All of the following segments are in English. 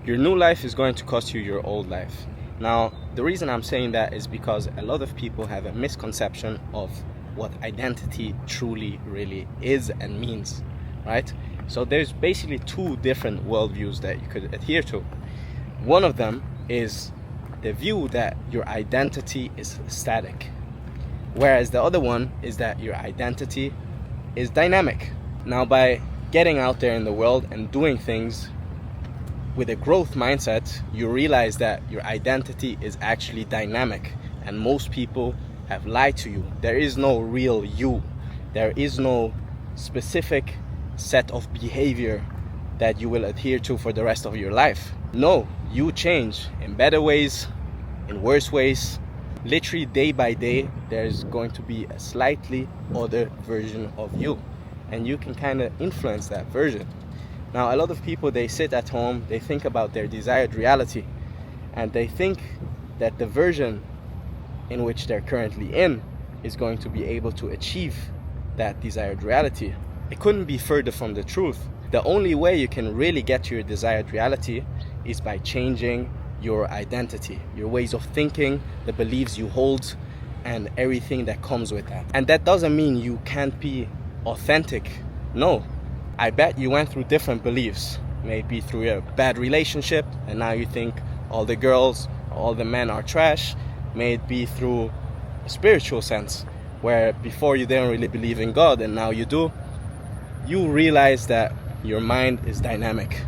Your new life is going to cost you your old life. Now, the reason I'm saying that is because a lot of people have a misconception of what identity truly really is and means, right? So there's basically two different worldviews that you could adhere to. One of them is the view that your identity is static, whereas the other one is that your identity is dynamic. Now, by getting out there in the world and doing things with a growth mindset, you realize that your identity is actually dynamic, and most people have lied to you. There is no real you. There is no specific set of behavior that you will adhere to for the rest of your life. No, you change in better ways, in worse ways. Literally day by day, there's going to be a slightly other version of you, and you can kind of influence that version. Now, a lot of people, they sit at home, they think about their desired reality, and they think that the version in which they're currently in is going to be able to achieve that desired reality. It couldn't be further from the truth. The only way you can really get to your desired reality is by changing your identity, your ways of thinking, the beliefs you hold, and everything that comes with that. And that doesn't mean you can't be authentic. No. I bet you went through different beliefs, maybe through a bad relationship, and now you think all the girls, all the men are trash. May it be through a spiritual sense, where before you didn't really believe in God and now you do. You realize that your mind is dynamic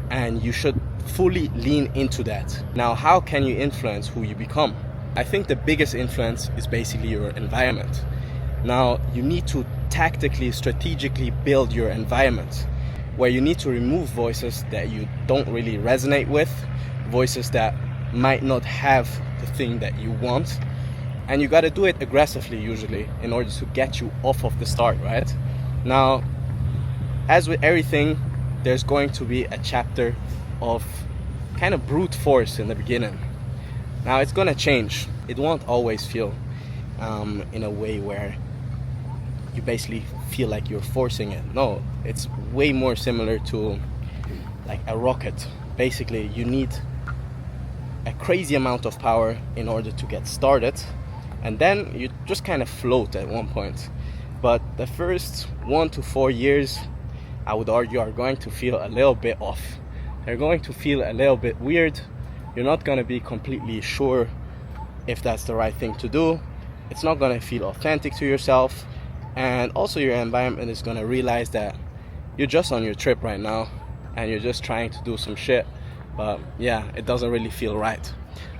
and you should fully lean into that. Now, how can you influence who you become? I think the biggest influence is basically your environment. Now, you need to tactically, strategically build your environment, where you need to remove voices that you don't really resonate with, voices that might not have the thing that you want, and you got to do it aggressively usually in order to get you off of the start, right? Now, as with everything, there's going to be a chapter of kind of brute force in the beginning. Now, it's going to change. It won't always feel in a way where you basically feel like you're forcing it. No, it's way more similar to like a rocket. Basically, you need a crazy amount of power in order to get started, and then you just kind of float at one point. But the first 1 to 4 years, I would argue, are going to feel a little bit off. They're going to feel a little bit weird. You're not going to be completely sure if that's the right thing to do. It's not going to feel authentic to yourself. And also your environment is going to realize that you're just on your trip right now and you're just trying to do some shit. But yeah, it doesn't really feel right.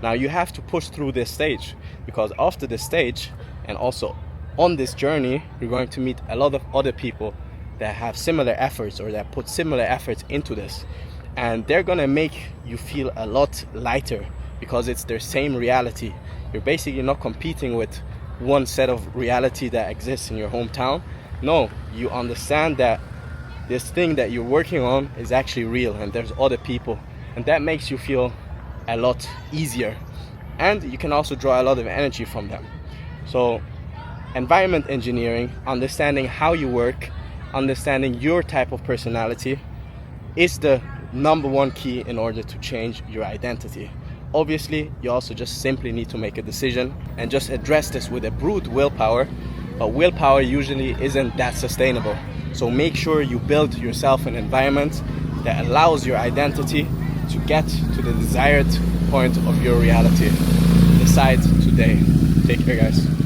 Now you have to push through this stage, because after this stage and also on this journey, you're going to meet a lot of other people that have similar efforts or that put similar efforts into this. And they're going to make you feel a lot lighter because it's their same reality. You're basically not competing with one set of reality that exists in your hometown. No, you understand that this thing that you're working on is actually real and there's other people, and that makes you feel a lot easier, and you can also draw a lot of energy from them. So environment engineering, understanding how you work, understanding your type of personality is the number one key in order to change your identity. Obviously, you also just simply need to make a decision and just address this with a brute willpower, but willpower usually isn't that sustainable. So make sure you build yourself an environment that allows your identity to get to the desired point of your reality. Decide today. Take care, guys.